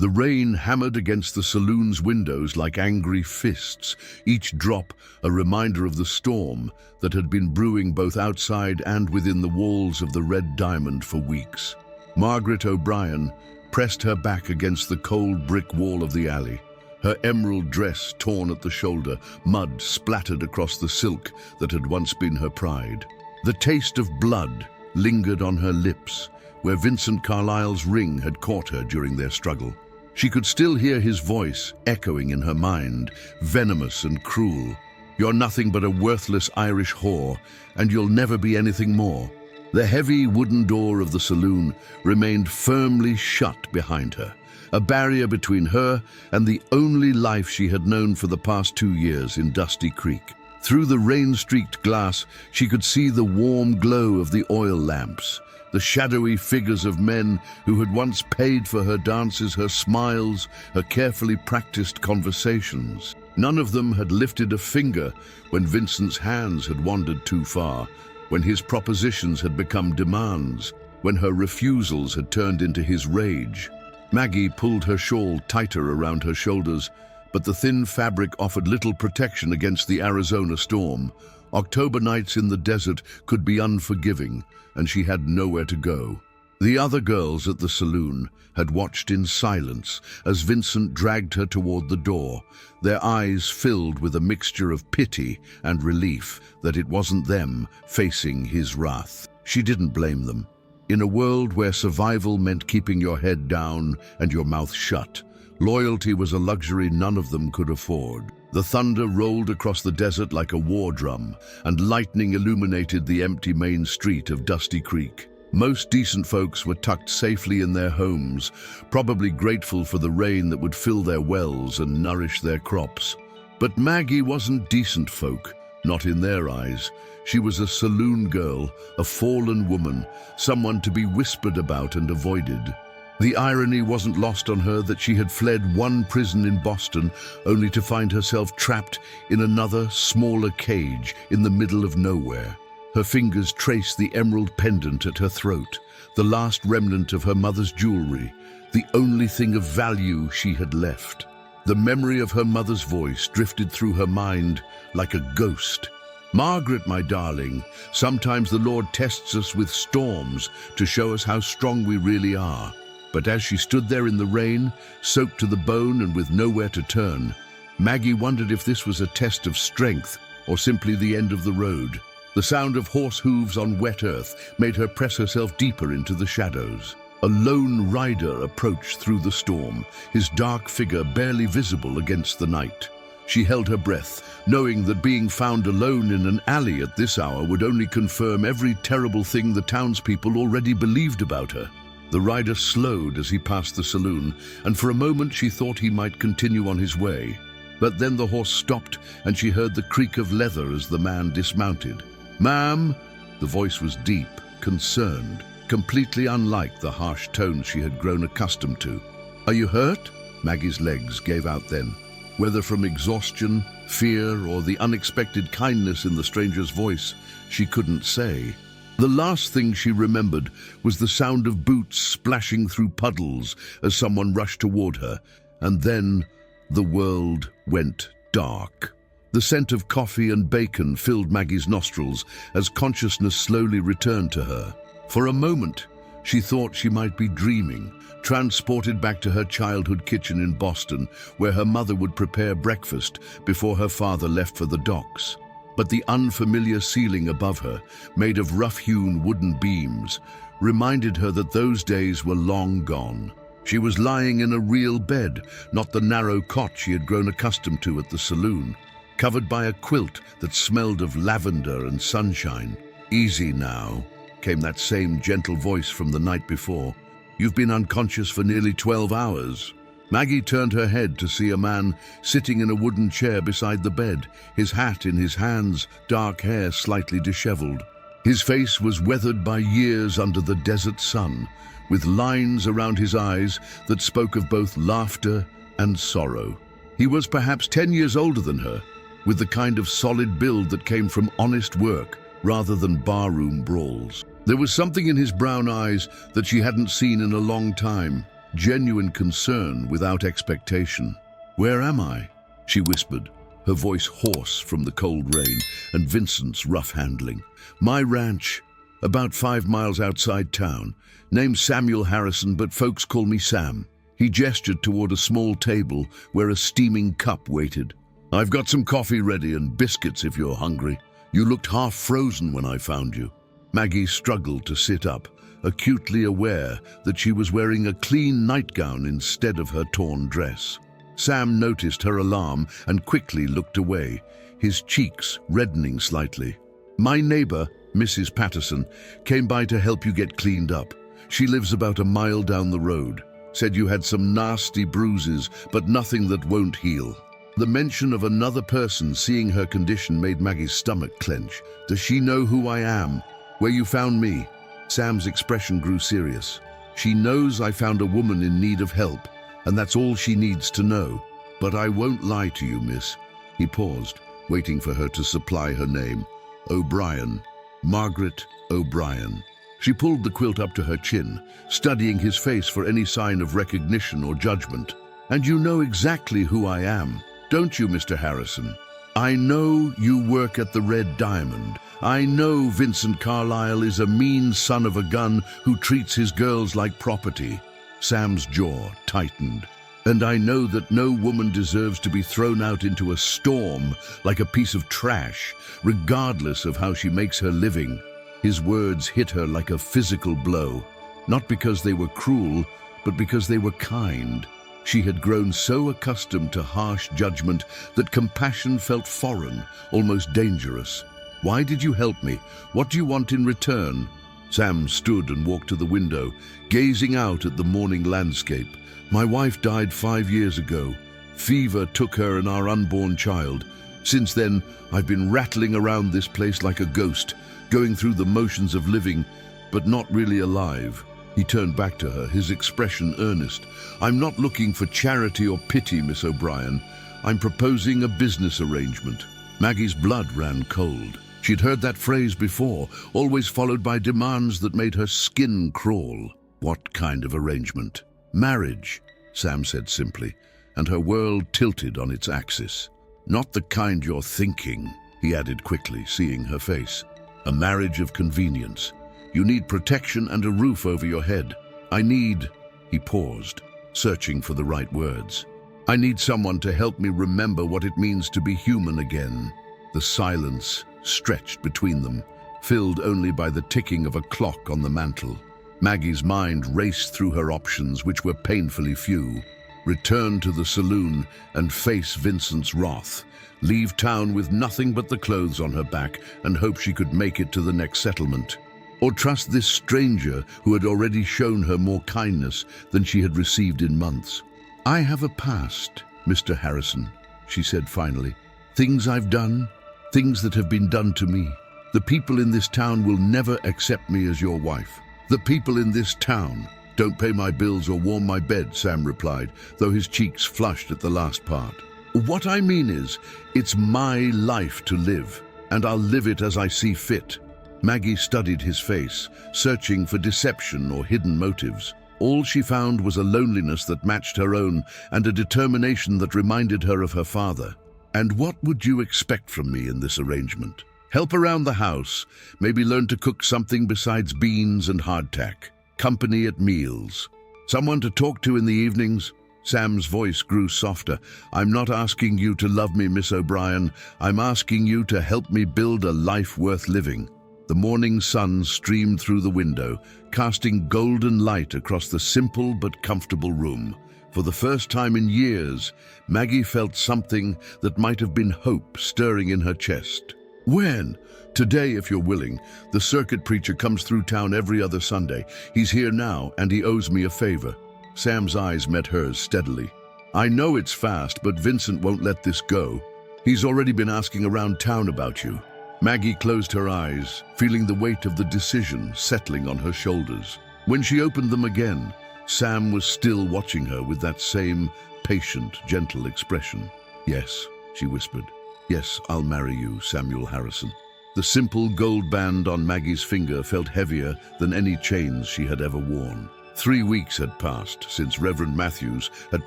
The rain hammered against the saloon's windows like angry fists, each drop a reminder of the storm that had been brewing both outside and within the walls of the Red Diamond for weeks. Margaret O'Brien pressed her back against the cold brick wall of the alley, her emerald dress torn at the shoulder, mud splattered across the silk that had once been her pride. The taste of blood lingered on her lips, where Vincent Carlisle's ring had caught her during their struggle. She could still hear his voice echoing in her mind, venomous and cruel. "You're nothing but a worthless Irish whore, and you'll never be anything more." The heavy wooden door of the saloon remained firmly shut behind her, a barrier between her and the only life she had known for the past 2 years in Dusty Creek. Through the rain-streaked glass, she could see the warm glow of the oil lamps, the shadowy figures of men who had once paid for her dances, her smiles, her carefully practiced conversations. None of them had lifted a finger when Vincent's hands had wandered too far, when his propositions had become demands, when her refusals had turned into his rage. Maggie pulled her shawl tighter around her shoulders, but the thin fabric offered little protection against the Arizona storm. October nights in the desert could be unforgiving, and she had nowhere to go. The other girls at the saloon had watched in silence as Vincent dragged her toward the door, their eyes filled with a mixture of pity and relief that it wasn't them facing his wrath. She didn't blame them. In a world where survival meant keeping your head down and your mouth shut, loyalty was a luxury none of them could afford. The thunder rolled across the desert like a war drum, and lightning illuminated the empty main street of Dusty Creek. Most decent folks were tucked safely in their homes, probably grateful for the rain that would fill their wells and nourish their crops. But Maggie wasn't decent folk, not in their eyes. She was a saloon girl, a fallen woman, someone to be whispered about and avoided. The irony wasn't lost on her that she had fled one prison in Boston only to find herself trapped in another, smaller cage in the middle of nowhere. Her fingers traced the emerald pendant at her throat, the last remnant of her mother's jewelry, the only thing of value she had left. The memory of her mother's voice drifted through her mind like a ghost. "Margaret, my darling, sometimes the Lord tests us with storms to show us how strong we really are." But as she stood there in the rain, soaked to the bone and with nowhere to turn, Maggie wondered if this was a test of strength or simply the end of the road. The sound of horse hooves on wet earth made her press herself deeper into the shadows. A lone rider approached through the storm, his dark figure barely visible against the night. She held her breath, knowing that being found alone in an alley at this hour would only confirm every terrible thing the townspeople already believed about her. The rider slowed as he passed the saloon, and for a moment she thought he might continue on his way. But then the horse stopped, and she heard the creak of leather as the man dismounted. "Ma'am?" The voice was deep, concerned, completely unlike the harsh tones she had grown accustomed to. "Are you hurt?" Maggie's legs gave out then, whether from exhaustion, fear, or the unexpected kindness in the stranger's voice, she couldn't say. The last thing she remembered was the sound of boots splashing through puddles as someone rushed toward her, and then the world went dark. The scent of coffee and bacon filled Maggie's nostrils as consciousness slowly returned to her. For a moment, she thought she might be dreaming, transported back to her childhood kitchen in Boston, where her mother would prepare breakfast before her father left for the docks. But the unfamiliar ceiling above her, made of rough-hewn wooden beams, reminded her that those days were long gone. She was lying in a real bed, not the narrow cot she had grown accustomed to at the saloon, covered by a quilt that smelled of lavender and sunshine. "Easy now," came that same gentle voice from the night before. "You've been unconscious for nearly 12 hours. Maggie turned her head to see a man sitting in a wooden chair beside the bed, his hat in his hands, dark hair slightly disheveled. His face was weathered by years under the desert sun, with lines around his eyes that spoke of both laughter and sorrow. He was perhaps 10 years older than her, with the kind of solid build that came from honest work rather than barroom brawls. There was something in his brown eyes that she hadn't seen in a long time. genuine concern without expectation. "Where am I?" she whispered, her voice hoarse from the cold rain and Vincent's rough handling. "My ranch, about 5 miles outside town. Name's Samuel Harrison, but folks call me Sam." He gestured toward a small table where a steaming cup waited. "I've got some coffee ready and biscuits if you're hungry. You looked half frozen when I found you." Maggie struggled to sit up, acutely aware that she was wearing a clean nightgown instead of her torn dress. Sam noticed her alarm and quickly looked away, his cheeks reddening slightly. "My neighbor, Mrs. Patterson, came by to help you get cleaned up. She lives about a mile down the road. Said you had some nasty bruises, but nothing that won't heal." The mention of another person seeing her condition made Maggie's stomach clench. "Does she know who I am? Where you found me?" Sam's expression grew serious. "She knows I found a woman in need of help, and that's all she needs to know. But I won't lie to you, miss." He paused, waiting for her to supply her name. "O'Brien. Margaret O'Brien." She pulled the quilt up to her chin, studying his face for any sign of recognition or judgment. "And you know exactly who I am, don't you, Mr. Harrison? I know you work at the Red Diamond. I know Vincent Carlisle is a mean son of a gun who treats his girls like property." Sam's jaw tightened. "And I know that no woman deserves to be thrown out into a storm like a piece of trash, regardless of how she makes her living." His words hit her like a physical blow, not because they were cruel, but because they were kind. She had grown so accustomed to harsh judgment that compassion felt foreign, almost dangerous. "Why did you help me? What do you want in return?" Sam stood and walked to the window, gazing out at the morning landscape. "My wife died 5 years ago. Fever took her and our unborn child. Since then, I've been rattling around this place like a ghost, going through the motions of living, but not really alive." He turned back to her, his expression earnest. "I'm not looking for charity or pity, Miss O'Brien. I'm proposing a business arrangement." Maggie's blood ran cold. She'd heard that phrase before, always followed by demands that made her skin crawl. "What kind of arrangement?" "Marriage," Sam said simply, and her world tilted on its axis. "Not the kind you're thinking," he added quickly, seeing her face. "A marriage of convenience. You need protection and a roof over your head. I need—" He paused, searching for the right words. "I need someone to help me remember what it means to be human again." The silence stretched between them, filled only by the ticking of a clock on the mantel. Maggie's mind raced through her options, which were painfully few. Return to the saloon and face Vincent's wrath. Leave town with nothing but the clothes on her back and hope she could make it to the next settlement. Or trust this stranger who had already shown her more kindness than she had received in months. "I have a past, Mr. Harrison," she said finally. "Things I've done, things that have been done to me. The people in this town will never accept me as your wife. The people in this town don't pay my bills or warm my bed," Sam replied, though his cheeks flushed at the last part. "What I mean is, it's my life to live, and I'll live it as I see fit." Maggie studied his face, searching for deception or hidden motives. All she found was a loneliness that matched her own and a determination that reminded her of her father. "And what would you expect from me in this arrangement? Help around the house, maybe learn to cook something besides beans and hardtack. Company at meals. Someone to talk to in the evenings." Sam's voice grew softer. "I'm not asking you to love me, Miss O'Brien. I'm asking you to help me build a life worth living." The morning sun streamed through the window, casting golden light across the simple but comfortable room. For the first time in years, Maggie felt something that might have been hope stirring in her chest. "When?" "Today, if you're willing. The circuit preacher comes through town every other Sunday. He's here now, and he owes me a favor." Sam's eyes met hers steadily. "I know it's fast, but Vincent won't let this go. He's already been asking around town about you." Maggie closed her eyes, feeling the weight of the decision settling on her shoulders. When she opened them again, Sam was still watching her with that same patient, gentle expression. "Yes," she whispered. "Yes, I'll marry you, Samuel Harrison." The simple gold band on Maggie's finger felt heavier than any chains she had ever worn. 3 weeks had passed since Reverend Matthews had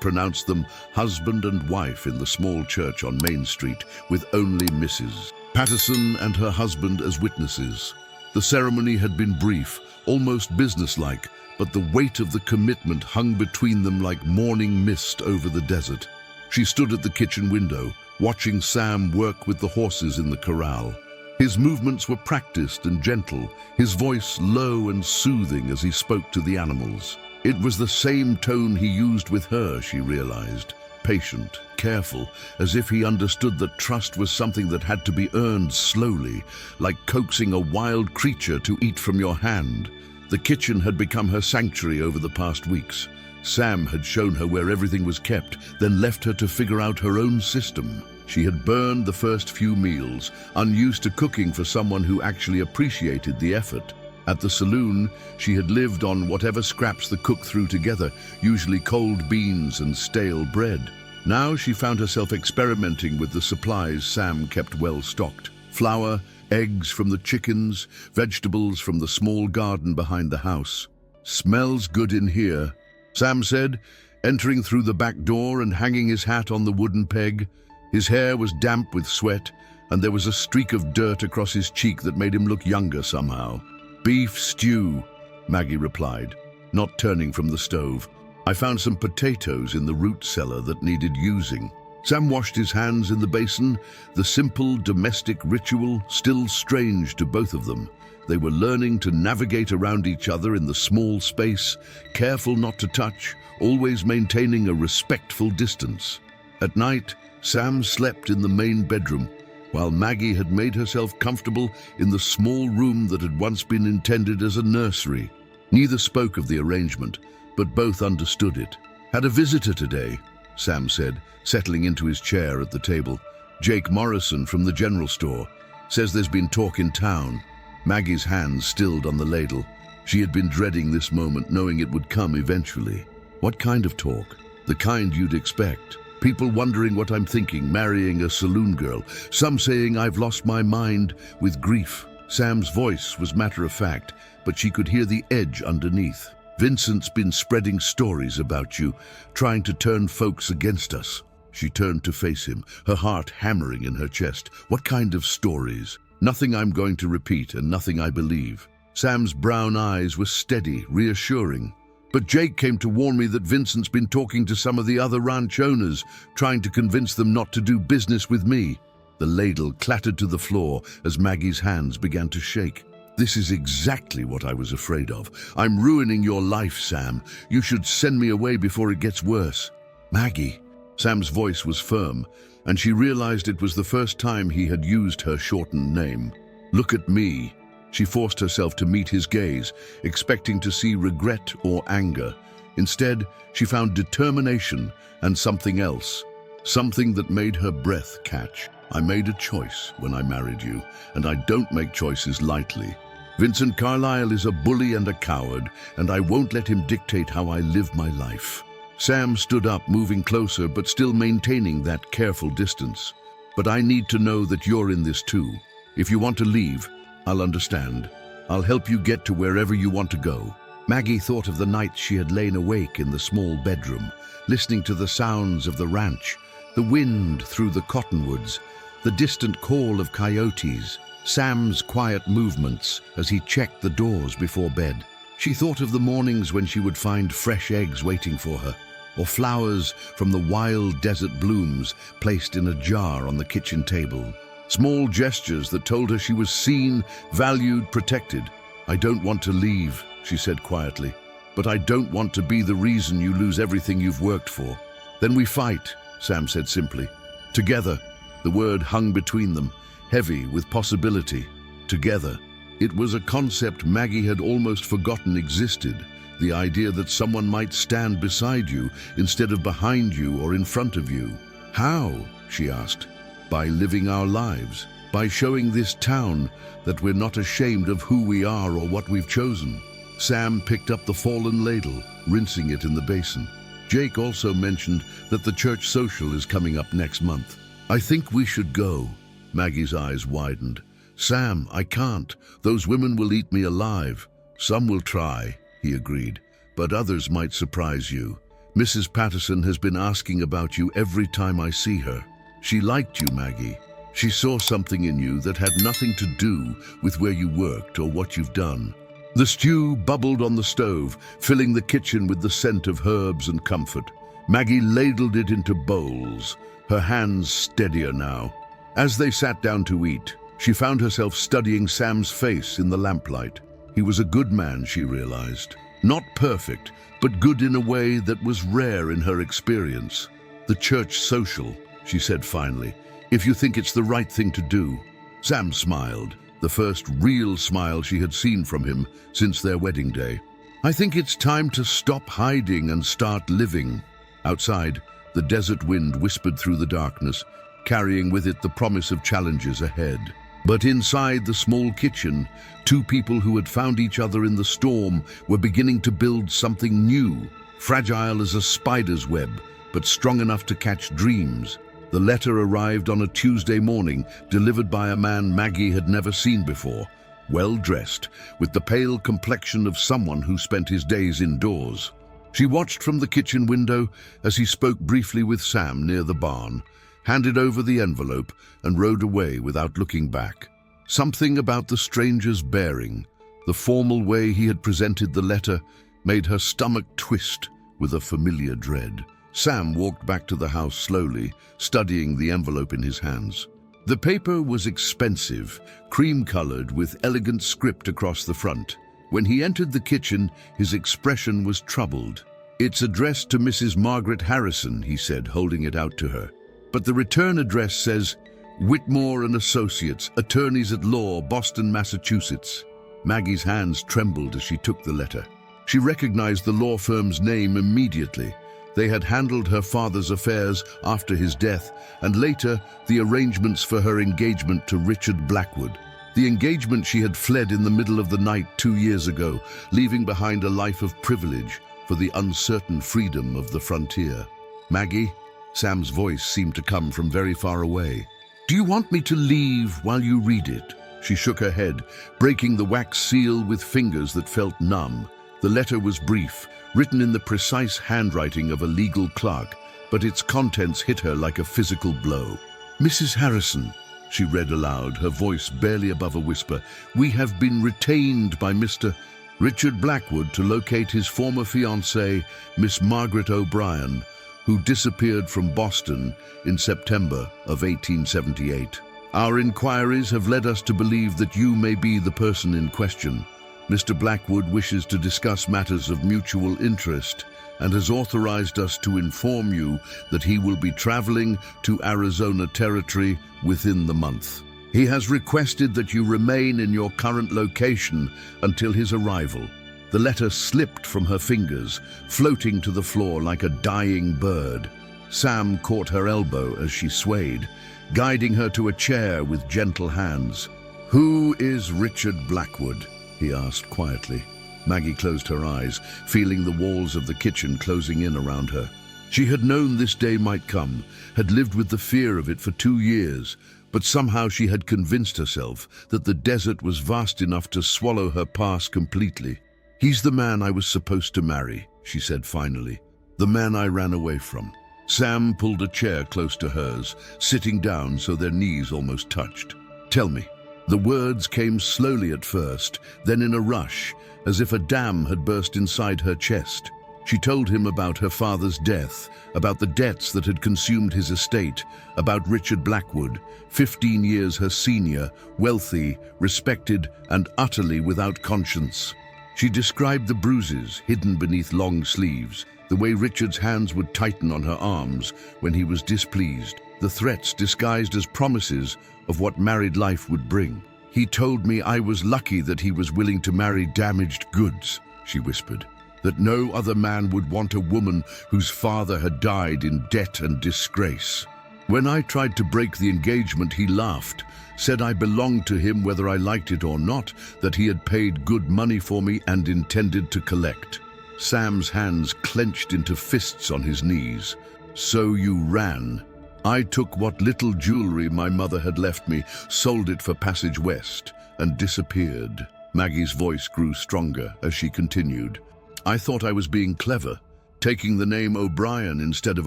pronounced them husband and wife in the small church on Main Street with only Mrs. Patterson and her husband as witnesses. The ceremony had been brief, almost businesslike, but the weight of the commitment hung between them like morning mist over the desert. She stood at the kitchen window, watching Sam work with the horses in the corral. His movements were practiced and gentle, his voice low and soothing as he spoke to the animals. It was the same tone he used with her, she realized. Patient, careful, as if he understood that trust was something that had to be earned slowly, like coaxing a wild creature to eat from your hand. The kitchen had become her sanctuary over the past weeks. Sam had shown her where everything was kept, then left her to figure out her own system. She had burned the first few meals, unused to cooking for someone who actually appreciated the effort. At the saloon, she had lived on whatever scraps the cook threw together, usually cold beans and stale bread. Now she found herself experimenting with the supplies Sam kept well stocked. Flour, eggs from the chickens, vegetables from the small garden behind the house. "Smells good in here," Sam said, entering through the back door and hanging his hat on the wooden peg. His hair was damp with sweat, and there was a streak of dirt across his cheek that made him look younger somehow. "Beef stew," Maggie replied, not turning from the stove. "I found some potatoes in the root cellar that needed using." Sam washed his hands in the basin, the simple domestic ritual still strange to both of them. They were learning to navigate around each other in the small space, careful not to touch, always maintaining a respectful distance. At night, Sam slept in the main bedroom, while Maggie had made herself comfortable in the small room that had once been intended as a nursery. Neither spoke of the arrangement, but both understood it. "Had a visitor today," Sam said, settling into his chair at the table. "Jake Morrison from the general store. Says there's been talk in town." Maggie's hands stilled on the ladle. She had been dreading this moment, knowing it would come eventually. "What kind of talk?" "The kind you'd expect. People wondering what I'm thinking, marrying a saloon girl. Some saying I've lost my mind with grief." Sam's voice was matter-of-fact, but she could hear the edge underneath. "Vincent's been spreading stories about you, trying to turn folks against us." She turned to face him, her heart hammering in her chest. "What kind of stories?" "Nothing I'm going to repeat and nothing I believe." Sam's brown eyes were steady, reassuring. "But Jake came to warn me that Vincent's been talking to some of the other ranch owners, trying to convince them not to do business with me." The ladle clattered to the floor as Maggie's hands began to shake. "This is exactly what I was afraid of. I'm ruining your life, Sam. You should send me away before it gets worse." "Maggie." Sam's voice was firm, and she realized it was the first time he had used her shortened name. "Look at me." She forced herself to meet his gaze, expecting to see regret or anger. Instead, she found determination and something else, something that made her breath catch. "I made a choice when I married you, and I don't make choices lightly. Vincent Carlisle is a bully and a coward, and I won't let him dictate how I live my life." Sam stood up, moving closer, but still maintaining that careful distance. "But I need to know that you're in this too. If you want to leave, I'll understand. I'll help you get to wherever you want to go." Maggie thought of the nights she had lain awake in the small bedroom, listening to the sounds of the ranch, the wind through the cottonwoods, the distant call of coyotes, Sam's quiet movements as he checked the doors before bed. She thought of the mornings when she would find fresh eggs waiting for her, or flowers from the wild desert blooms placed in a jar on the kitchen table. Small gestures that told her she was seen, valued, protected. "I don't want to leave," she said quietly, "but I don't want to be the reason you lose everything you've worked for." "Then we fight," Sam said simply. "Together." The word hung between them, heavy with possibility. Together. It was a concept Maggie had almost forgotten existed, the idea that someone might stand beside you instead of behind you or in front of you. "How?" she asked. "By living our lives, by showing this town that we're not ashamed of who we are or what we've chosen." Sam picked up the fallen ladle, rinsing it in the basin. Jake also mentioned that the church social is coming up next month. "I think we should go." Maggie's eyes widened. "Sam, I can't. Those women will eat me alive." "Some will try," he agreed. but others might surprise you. Mrs. Patterson has been asking about you every time I see her. She liked you, Maggie. She saw something in you that had nothing to do with where you worked or what you've done. The stew bubbled on the stove, filling the kitchen with the scent of herbs and comfort. Maggie ladled it into bowls, her hands steadier now. As they sat down to eat, she found herself studying Sam's face in the lamplight. He was a good man, she realized. Not perfect, but good in a way that was rare in her experience. "The church social," she said finally, "if you think it's the right thing to do." Sam smiled, the first real smile she had seen from him since their wedding day. "I think it's time to stop hiding and start living." Outside, the desert wind whispered through the darkness, carrying with it the promise of challenges ahead. But inside the small kitchen, two people who had found each other in the storm were beginning to build something new, fragile as a spider's web, but strong enough to catch dreams. The letter arrived on a Tuesday morning, delivered by a man Maggie had never seen before, well-dressed, with the pale complexion of someone who spent his days indoors. She watched from the kitchen window as he spoke briefly with Sam near the barn, handed over the envelope, and rode away without looking back. Something about the stranger's bearing, the formal way he had presented the letter, made her stomach twist with a familiar dread. Sam walked back to the house slowly, studying the envelope in his hands. The paper was expensive, cream-colored with elegant script across the front. When he entered the kitchen, his expression was troubled. "It's addressed to Mrs. Margaret Harrison," he said, holding it out to her. "But the return address says, Whitmore and Associates, Attorneys at Law, Boston, Massachusetts." Maggie's hands trembled as she took the letter. She recognized the law firm's name immediately. They had handled her father's affairs after his death, and later the arrangements for her engagement to Richard Blackwood. The engagement she had fled in the middle of the night 2 years ago, leaving behind a life of privilege for the uncertain freedom of the frontier. "Maggie?" Sam's voice seemed to come from very far away. "Do you want me to leave while you read it?" She shook her head, breaking the wax seal with fingers that felt numb. The letter was brief, written in the precise handwriting of a legal clerk, but its contents hit her like a physical blow. "Mrs. Harrison," she read aloud, her voice barely above a whisper, "we have been retained by Mr. Richard Blackwood to locate his former fiancée, Miss Margaret O'Brien, who disappeared from Boston in September of 1878. Our inquiries have led us to believe that you may be the person in question. Mr. Blackwood wishes to discuss matters of mutual interest and has authorized us to inform you that he will be traveling to Arizona Territory within the month. He has requested that you remain in your current location until his arrival." The letter slipped from her fingers, floating to the floor like a dying bird. Sam caught her elbow as she swayed, guiding her to a chair with gentle hands. "Who is Richard Blackwood?" he asked quietly. Maggie closed her eyes, feeling the walls of the kitchen closing in around her. She had known this day might come, had lived with the fear of it for 2 years, but somehow she had convinced herself that the desert was vast enough to swallow her past completely. "He's the man I was supposed to marry," she said finally. "The man I ran away from." Sam pulled a chair close to hers, sitting down so their knees almost touched. "Tell me." The words came slowly at first, then in a rush, as if a dam had burst inside her chest. She told him about her father's death, about the debts that had consumed his estate, about Richard Blackwood, 15 years her senior, wealthy, respected, and utterly without conscience. She described the bruises hidden beneath long sleeves, the way Richard's hands would tighten on her arms when he was displeased, the threats disguised as promises of what married life would bring. "He told me I was lucky that he was willing to marry damaged goods," she whispered, "that no other man would want a woman whose father had died in debt and disgrace. When I tried to break the engagement, he laughed, said I belonged to him whether I liked it or not, that he had paid good money for me and intended to collect." Sam's hands clenched into fists on his knees. "So you ran." "I took what little jewelry my mother had left me, sold it for passage west, and disappeared." Maggie's voice grew stronger as she continued. I thought I was being clever, taking the name O'Brien instead of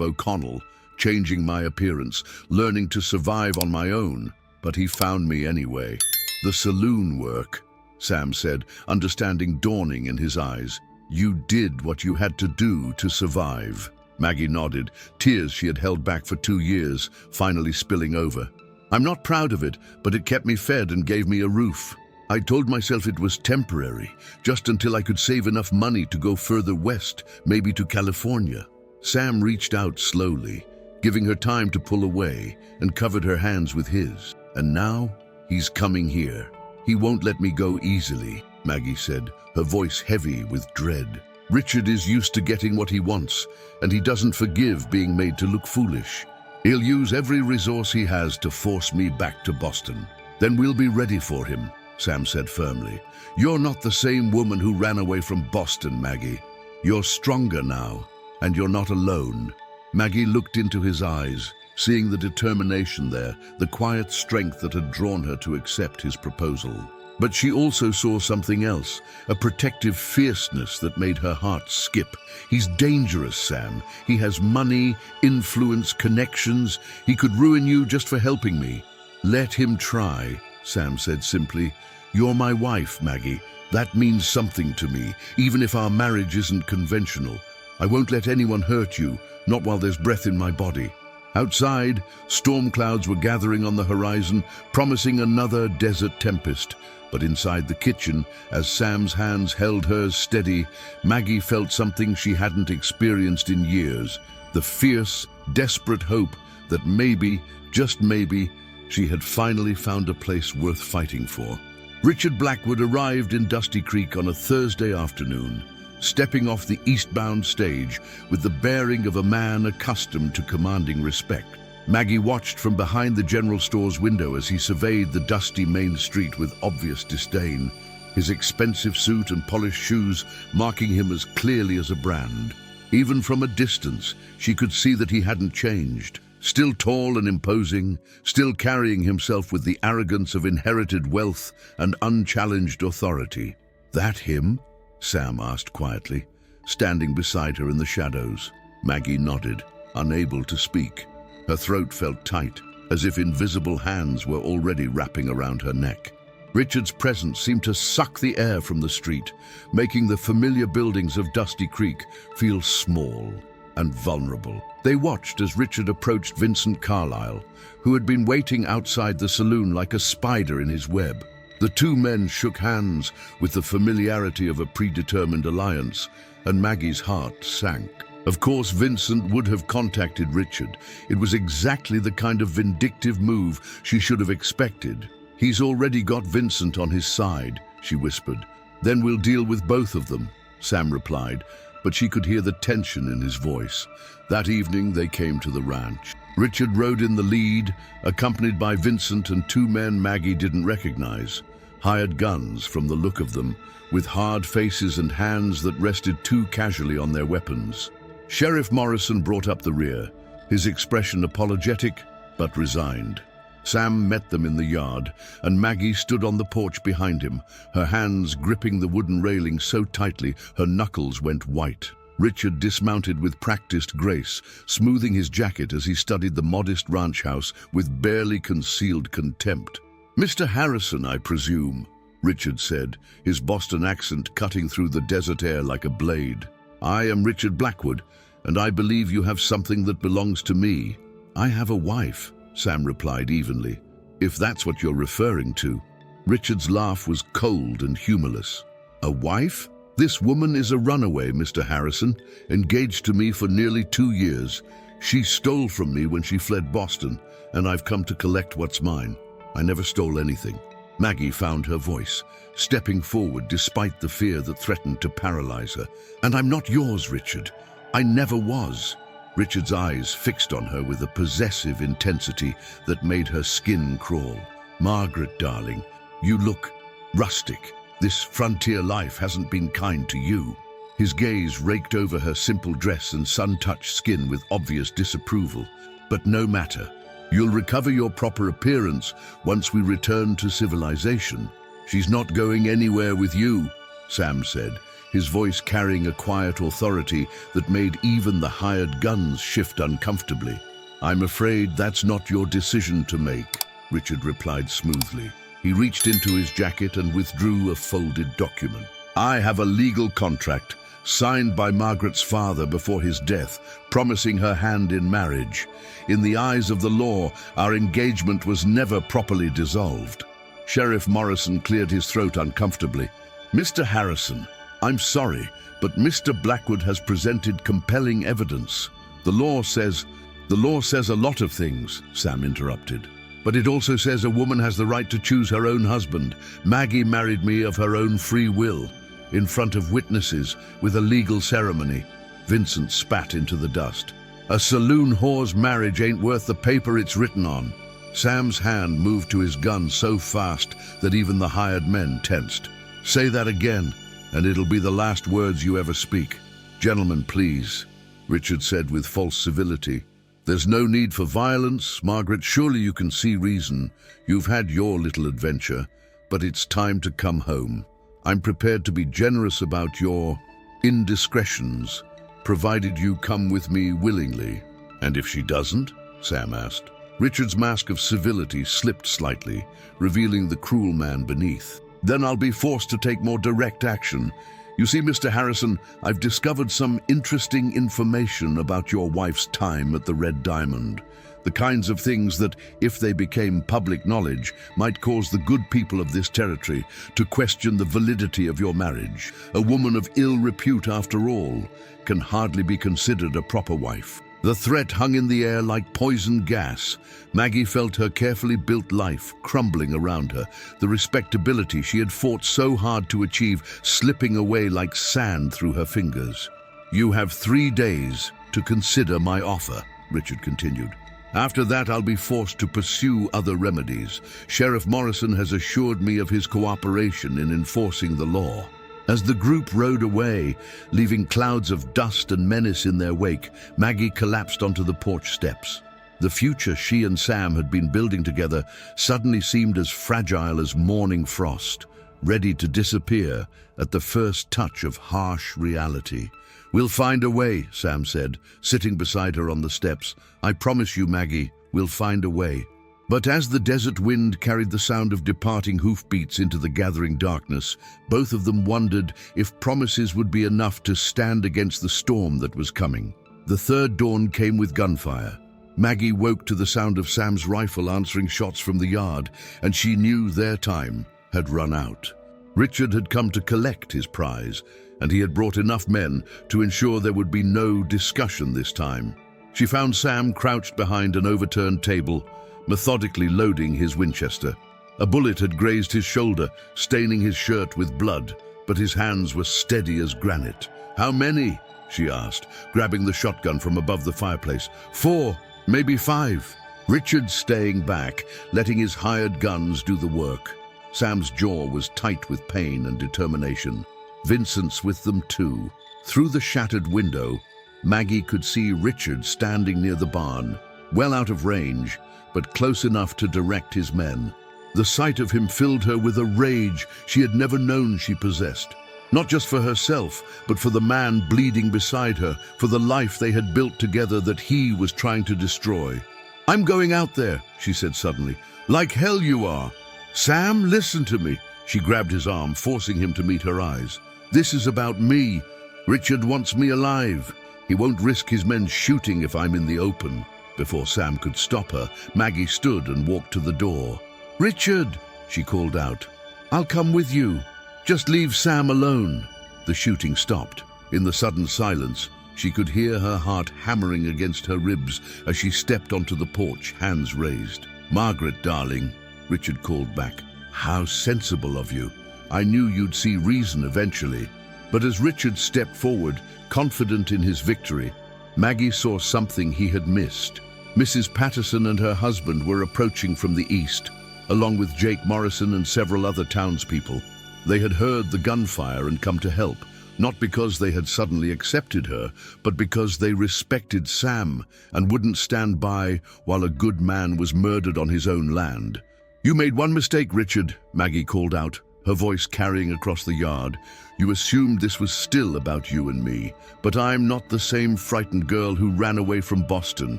O'Connell, changing my appearance, learning to survive on my own. But he found me anyway. The saloon work, Sam said, understanding dawning in his eyes. You did what you had to do to survive. Maggie nodded, tears she had held back for 2 years, finally spilling over. I'm not proud of it, but it kept me fed and gave me a roof. I told myself it was temporary, just until I could save enough money to go further west, maybe to California. Sam reached out slowly, giving her time to pull away, and covered her hands with his. And now, he's coming here. He won't let me go easily, Maggie said, her voice heavy with dread. Richard is used to getting what he wants, and he doesn't forgive being made to look foolish. He'll use every resource he has to force me back to Boston. Then we'll be ready for him, Sam said firmly. You're not the same woman who ran away from Boston, Maggie. You're stronger now, and you're not alone. Maggie looked into his eyes, seeing the determination there, the quiet strength that had drawn her to accept his proposal. But she also saw something else, a protective fierceness that made her heart skip. He's dangerous, Sam. He has money, influence, connections. He could ruin you just for helping me. Let him try, Sam said simply. You're my wife, Maggie. That means something to me, even if our marriage isn't conventional. I won't let anyone hurt you, not while there's breath in my body. Outside, storm clouds were gathering on the horizon, promising another desert tempest. But inside the kitchen, as Sam's hands held hers steady, Maggie felt something she hadn't experienced in years, the fierce, desperate hope that maybe, just maybe, she had finally found a place worth fighting for. Richard Blackwood arrived in Dusty Creek on a Thursday afternoon, stepping off the eastbound stage with the bearing of a man accustomed to commanding respect. Maggie watched from behind the general store's window as he surveyed the dusty main street with obvious disdain, his expensive suit and polished shoes marking him as clearly as a brand. Even from a distance, she could see that he hadn't changed. Still tall and imposing, still carrying himself with the arrogance of inherited wealth and unchallenged authority. That him? Sam asked quietly, standing beside her in the shadows. Maggie nodded, unable to speak. Her throat felt tight, as if invisible hands were already wrapping around her neck. Richard's presence seemed to suck the air from the street, making the familiar buildings of Dusty Creek feel small and vulnerable. They watched as Richard approached Vincent Carlisle, who had been waiting outside the saloon like a spider in his web. The two men shook hands with the familiarity of a predetermined alliance, and Maggie's heart sank. Of course, Vincent would have contacted Richard. It was exactly the kind of vindictive move she should have expected. He's already got Vincent on his side, she whispered. Then we'll deal with both of them, Sam replied, but she could hear the tension in his voice. That evening, they came to the ranch. Richard rode in the lead, accompanied by Vincent and two men Maggie didn't recognize. Hired guns from the look of them, with hard faces and hands that rested too casually on their weapons. Sheriff Morrison brought up the rear, his expression apologetic but resigned. Sam met them in the yard, and Maggie stood on the porch behind him, her hands gripping the wooden railing so tightly her knuckles went white. Richard dismounted with practiced grace, smoothing his jacket as he studied the modest ranch house with barely concealed contempt. "Mr. Harrison, I presume," Richard said, his Boston accent cutting through the desert air like a blade. "I am Richard Blackwood, and I believe you have something that belongs to me." "I have a wife," Sam replied evenly, "if that's what you're referring to." Richard's laugh was cold and humorless. "A wife? This woman is a runaway, Mr. Harrison, engaged to me for nearly 2 years. She stole from me when she fled Boston, and I've come to collect what's mine. I never stole anything." Maggie found her voice, stepping forward despite the fear that threatened to paralyze her. "And I'm not yours, Richard. I never was." Richard's eyes fixed on her with a possessive intensity that made her skin crawl. "Margaret, darling, you look rustic. This frontier life hasn't been kind to you." His gaze raked over her simple dress and sun-touched skin with obvious disapproval. "But no matter. You'll recover your proper appearance once we return to civilization." "She's not going anywhere with you," Sam said, his voice carrying a quiet authority that made even the hired guns shift uncomfortably. "I'm afraid that's not your decision to make," Richard replied smoothly. He reached into his jacket and withdrew a folded document. "I have a legal contract, signed by Margaret's father before his death, promising her hand in marriage. In the eyes of the law, our engagement was never properly dissolved." Sheriff Morrison cleared his throat uncomfortably. "Mr. Harrison, I'm sorry, but Mr. Blackwood has presented compelling evidence. The law says a lot of things," Sam interrupted. "But it also says a woman has the right to choose her own husband. Maggie married me of her own free will, in front of witnesses, with a legal ceremony." Vincent spat into the dust. "A saloon whore's marriage ain't worth the paper it's written on." Sam's hand moved to his gun so fast that even the hired men tensed. "Say that again, and it'll be the last words you ever speak." "Gentlemen, please," Richard said with false civility. "There's no need for violence, Margaret. Surely you can see reason. You've had your little adventure, but it's time to come home. I'm prepared to be generous about your indiscretions, provided you come with me willingly." "And if she doesn't?" Sam asked. Richard's mask of civility slipped slightly, revealing the cruel man beneath. "Then I'll be forced to take more direct action. You see, Mr. Harrison, I've discovered some interesting information about your wife's time at the Red Diamond. The kinds of things that, if they became public knowledge, might cause the good people of this territory to question the validity of your marriage. A woman of ill repute, after all, can hardly be considered a proper wife." The threat hung in the air like poison gas. Maggie felt her carefully built life crumbling around her, the respectability she had fought so hard to achieve slipping away like sand through her fingers. "You have 3 days to consider my offer," Richard continued. "After that, I'll be forced to pursue other remedies. Sheriff Morrison has assured me of his cooperation in enforcing the law." As the group rode away, leaving clouds of dust and menace in their wake, Maggie collapsed onto the porch steps. The future she and Sam had been building together suddenly seemed as fragile as morning frost, ready to disappear at the first touch of harsh reality. "We'll find a way," Sam said, sitting beside her on the steps. "I promise you, Maggie, we'll find a way." But as the desert wind carried the sound of departing hoofbeats into the gathering darkness, both of them wondered if promises would be enough to stand against the storm that was coming. The third dawn came with gunfire. Maggie woke to the sound of Sam's rifle answering shots from the yard, and she knew their time had run out. Richard had come to collect his prize, and he had brought enough men to ensure there would be no discussion this time. She found Sam crouched behind an overturned table, methodically loading his Winchester. A bullet had grazed his shoulder, staining his shirt with blood, but his hands were steady as granite. "How many?" she asked, grabbing the shotgun from above the fireplace. "4, maybe 5. Richard staying back, letting his hired guns do the work. Sam's jaw was tight with pain and determination. Vincent's with them too. Through the shattered window, Maggie could see Richard standing near the barn, well out of range, but close enough to direct his men. The sight of him filled her with a rage she had never known she possessed. Not just for herself, but for the man bleeding beside her, for the life they had built together that he was trying to destroy. "I'm going out there," she said suddenly. "Like hell you are. Sam, listen to me." She grabbed his arm, forcing him to meet her eyes. "This is about me. Richard wants me alive. He won't risk his men shooting if I'm in the open." Before Sam could stop her, Maggie stood and walked to the door. "Richard," she called out, "I'll come with you. Just leave Sam alone." The shooting stopped. In the sudden silence, she could hear her heart hammering against her ribs as she stepped onto the porch, hands raised. "Margaret, darling," Richard called back. "How sensible of you. I knew you'd see reason eventually." But as Richard stepped forward, confident in his victory, Maggie saw something he had missed. Mrs. Patterson and her husband were approaching from the east, along with Jake Morrison and several other townspeople. They had heard the gunfire and come to help, not because they had suddenly accepted her, but because they respected Sam and wouldn't stand by while a good man was murdered on his own land. "You made one mistake, Richard," Maggie called out, her voice carrying across the yard. "You assumed this was still about you and me, but I'm not the same frightened girl who ran away from Boston.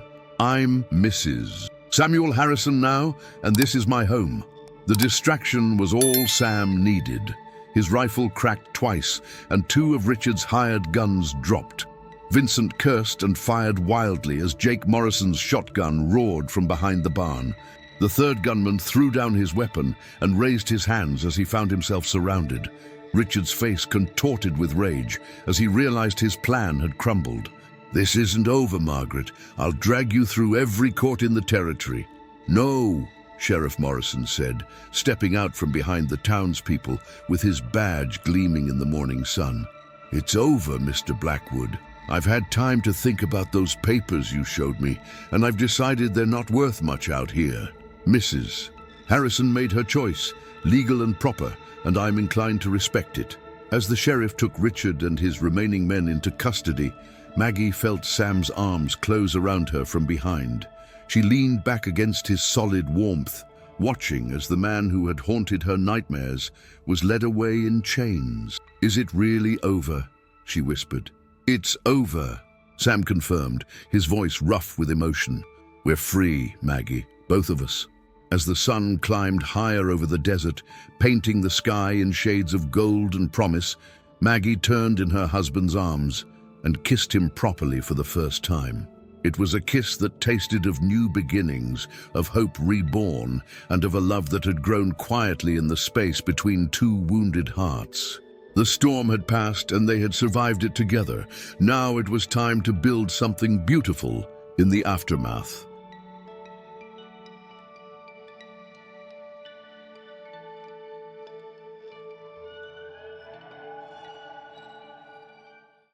I'm Mrs. Samuel Harrison now, and this is my home." The distraction was all Sam needed. His rifle cracked twice, and 2 of Richard's hired guns dropped. Vincent cursed and fired wildly as Jake Morrison's shotgun roared from behind the barn. The 3rd gunman threw down his weapon and raised his hands as he found himself surrounded. Richard's face contorted with rage as he realized his plan had crumbled. "This isn't over, Margaret. I'll drag you through every court in the territory." "No," Sheriff Morrison said, stepping out from behind the townspeople with his badge gleaming in the morning sun. "It's over, Mr. Blackwood. I've had time to think about those papers you showed me, and I've decided they're not worth much out here. Mrs. Harrison made her choice, legal and proper, and I'm inclined to respect it." As the sheriff took Richard and his remaining men into custody, Maggie felt Sam's arms close around her from behind. She leaned back against his solid warmth, watching as the man who had haunted her nightmares was led away in chains. "Is it really over?" she whispered. "It's over," Sam confirmed, his voice rough with emotion. "We're free, Maggie, both of us." As the sun climbed higher over the desert, painting the sky in shades of gold and promise, Maggie turned in her husband's arms and kissed him properly for the first time. It was a kiss that tasted of new beginnings, of hope reborn, and of a love that had grown quietly in the space between 2 wounded hearts. The storm had passed and they had survived it together. Now it was time to build something beautiful in the aftermath.